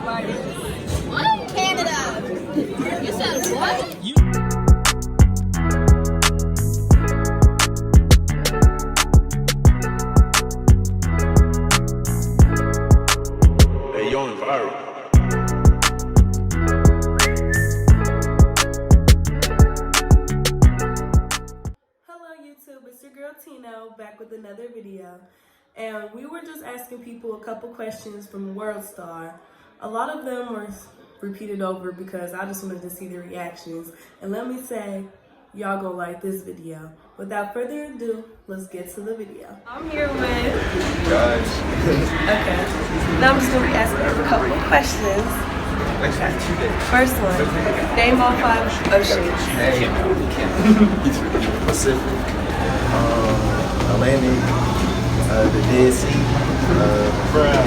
survivors? What? Canada. You said what? Hey, yo, viral. YouTube, it's your girl Tino back with another video, and we were just asking people a couple questions from World Star. A lot of them were repeated over because I just wanted to see the reactions, and let me say y'all gonna like this video. Without further ado, let's get to the video. I'm here with Guys. okay, now I'm just gonna be asking a couple of questions. First one, name all 5 oceans. Pacific, Atlantic, the Dead Sea,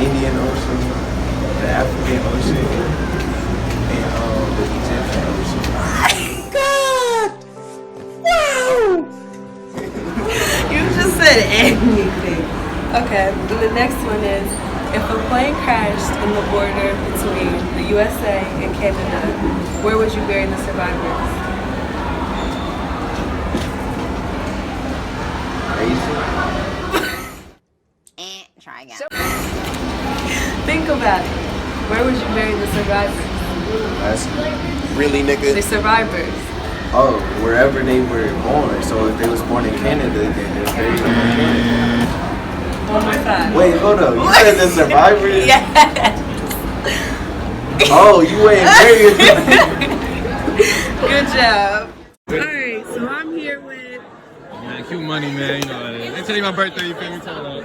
Indian Ocean, the African Ocean, and the Egyptian Ocean. My God! Wow! You just said anything. Okay, the next one is, if a plane crashed in the border between the USA and Canada, where would you bury the survivors? Try again. Think about it. Where would you bury the survivors? That's really, nigga? The survivors. Oh, wherever they were born. So if they was born in Canada, then they're buried in Canada. One more time. Wait, hold up. You said the survivors? Yes. Oh, you ain't buried. Good job. Alright, so I'm here with... Man, cute money, man. You know what it is. They tell you my birthday, you feel me? Tell it all.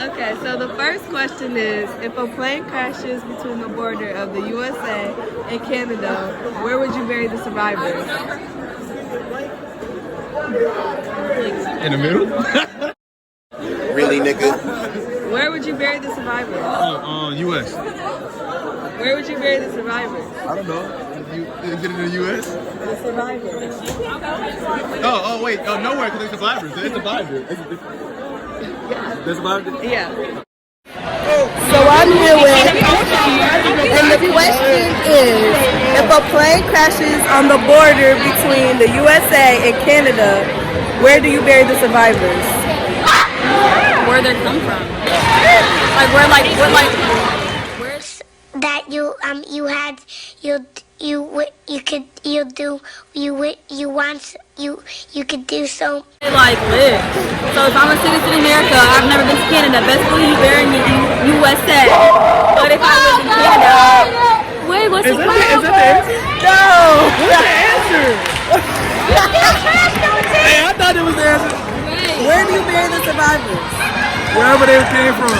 Okay, so the first question is, if a plane crashes between the border of the USA and Canada, where would you bury the survivors? In the middle? Really, nigga? Where would you bury the survivors? U.S. Where would you bury the survivors? I don't know. You get it in the U.S.? The survivors. Oh, wait. Oh, nowhere, because they're survivors. They're survivors. They're survivors? Yeah. So I'm here with, and the question is, if a plane crashes on the border between the USA and Canada, where do you bury the survivors? Where they come from? Where's that you could do so. Like live. So if I'm a citizen in America, I've never been to Canada. Best believe you bury me in USA. But if I live in Canada, wait, what's the question? Is that the answer? No. What's the answer? Hey, I thought it was the answer. Where do you bury the survivors? Wherever they came from.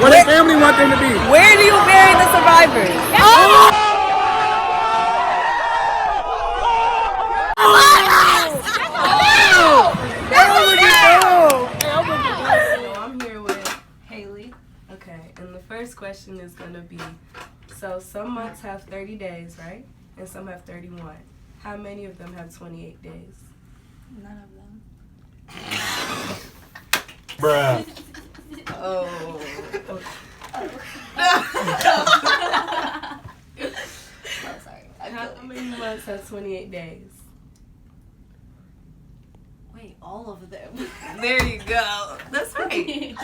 What their family want them to be. Where do you bury the survivors? I'm here with Haley. Okay, and the first question is going to be, so some months have 30 days, right? And some have 31. How many of them have 28 days? None of them. Bruh. Oh. Sorry. How many months have 28 days? Wait, all of them. There you go. That's right.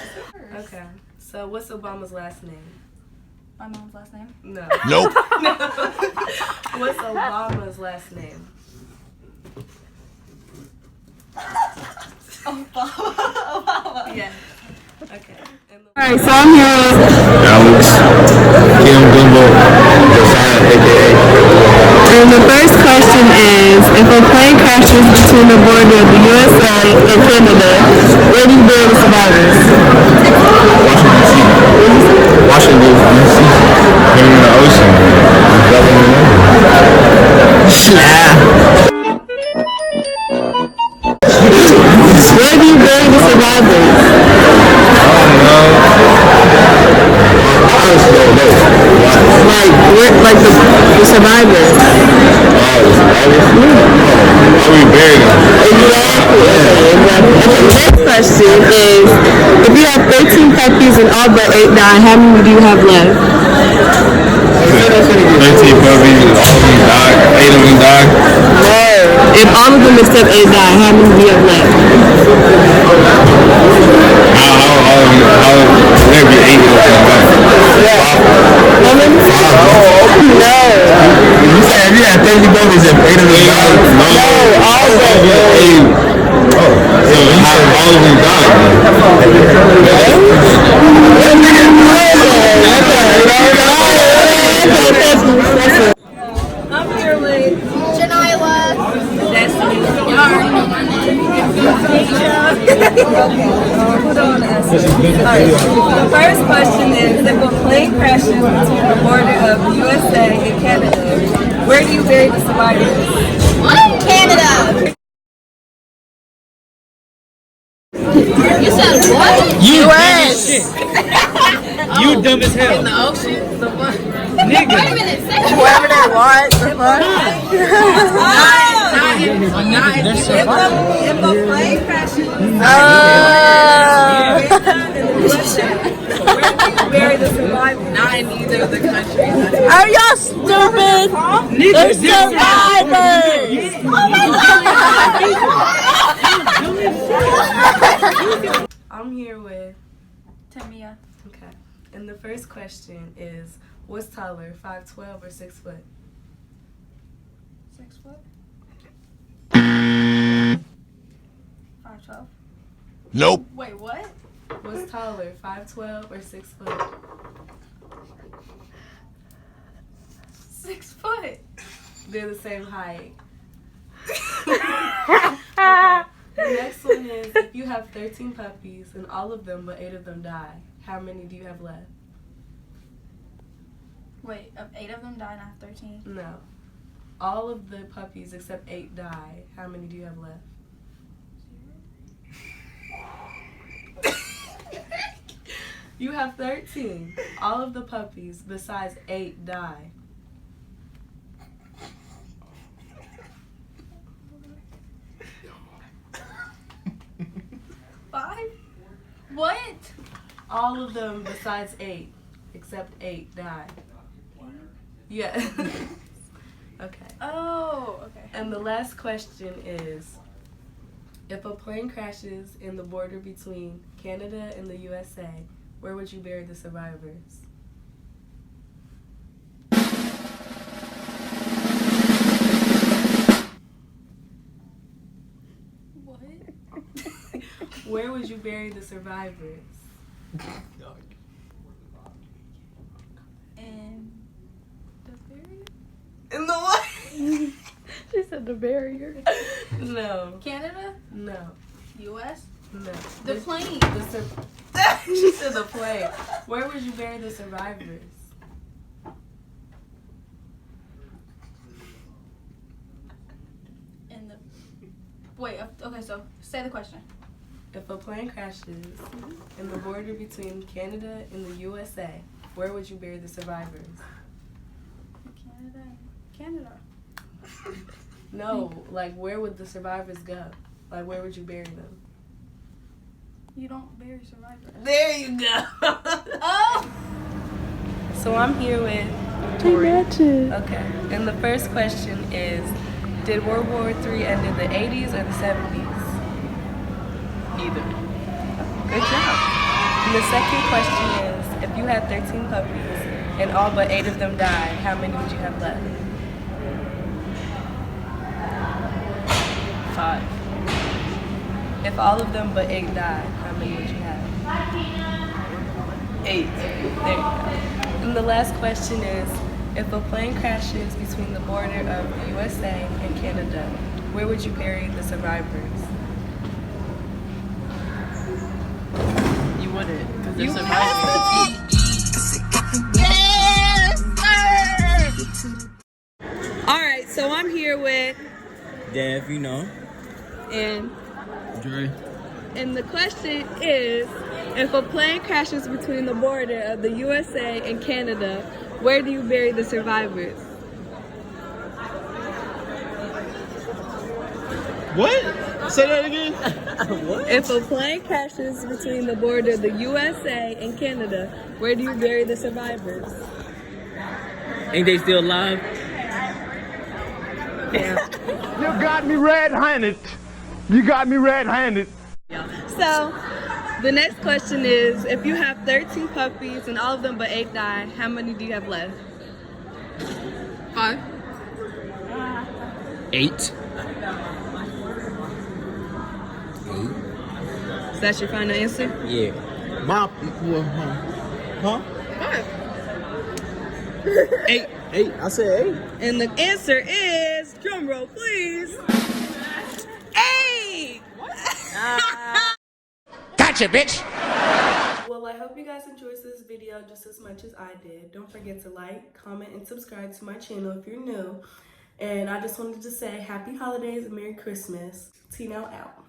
Okay. So what's Obama's last name? My mom's last name? No. Nope. What's Obama's last name? Obama. Yeah. Okay. Alright, so I'm here with Alex. Kim Gumbo. Josiah, a.k.a. and the first question is, if a plane crashes between the border of the USA and Canada, where do you bury the survivors? Washington, D.C. Put in the ocean. Where do you bury the survivors? Like the survivors. We buried them. Exactly. And the next question is, if you have 13 puppies and all but 8 die, how many do you have left? 13 puppies, all of them died. 8 of them died. If all of them except 8 die, how many do you have left? There'd be 8 of them left. No. You said if you had 30 puppies, if 8 of them died? No, all of them. Oh, so you said all of them died. I'm here with Janila. Destiny. Y'all already know my name. Hold on to us. Alright, the first question is, if a plane crashes between the border of the USA and Canada, where do you bury the survivors? Canada. You said what? U.S. You dumb as hell. In the ocean? Nigga. Wait a minute, say Whoever they want. If a plane crashes where do you bury the survivors? not in either of the countries. Are y'all stupid? Nigga, Survivors! I'm here with Tamia. okay. And the first question is, what's taller, 5'12" or 6 foot? 6 foot. 5'12". Nope. Wait, what? What's taller, 5'12" or 6 foot? 6 foot. They're the same height. Okay. The next one is, if you have 13 puppies and all of them but 8 of them die, how many do you have left? Wait, 8 of them died, not 13. No. All of the puppies except 8 die. How many do you have left? You have 13. All of the puppies besides 8 die. What? All of them besides 8 except 8 die. Yeah. Okay. Oh, okay. And the last question is, if a plane crashes in the border between Canada and the USA, where would you bury the survivors? What? Where would you bury the survivors? And the barrier? In the what? She said the barrier. No. Canada? No. U.S.? No. The plane. She said the plane. Where would you bury the survivors? And the. Wait, okay, so say the question. If a plane crashes in the border between Canada and the USA, where would you bury the survivors? Canada. No, like where would the survivors go? Like where would you bury them? You don't bury survivors. There you go. Oh! So I'm here with Victoria. Okay. And the first question is, did World War III end in the 80s or the 70s? Neither. Good job. And the second question is, if you had 13 puppies and all but 8 of them died, how many would you have left? 5. If all of them but 8 died, how many would you have? 8. There you go. And the last question is, if a plane crashes between the border of the USA and Canada, where would you bury the survivors? You wouldn't, because they're survivors. Alright, so I'm here with Dev, you know. and Dre. the question is, if a plane crashes between the border of the USA and Canada, where do you bury the survivors? What? Say that again? What? If a plane crashes between the border of the USA and Canada, where do you bury the survivors? Ain't they still alive? You got me red-handed. You got me red-handed. So, the next question is, if you have 13 puppies and all of them but 8 die, how many do you have left? 5. 8. Is that your final answer? Yeah. My, huh? 8. 8. I said 8. And the answer is, drum roll please, 8! Gotcha, bitch. Well, I hope you guys enjoyed this video just as much as I did. Don't forget to like, comment, and subscribe to my channel if you're new. And I just wanted to say happy holidays and Merry Christmas. Tino out.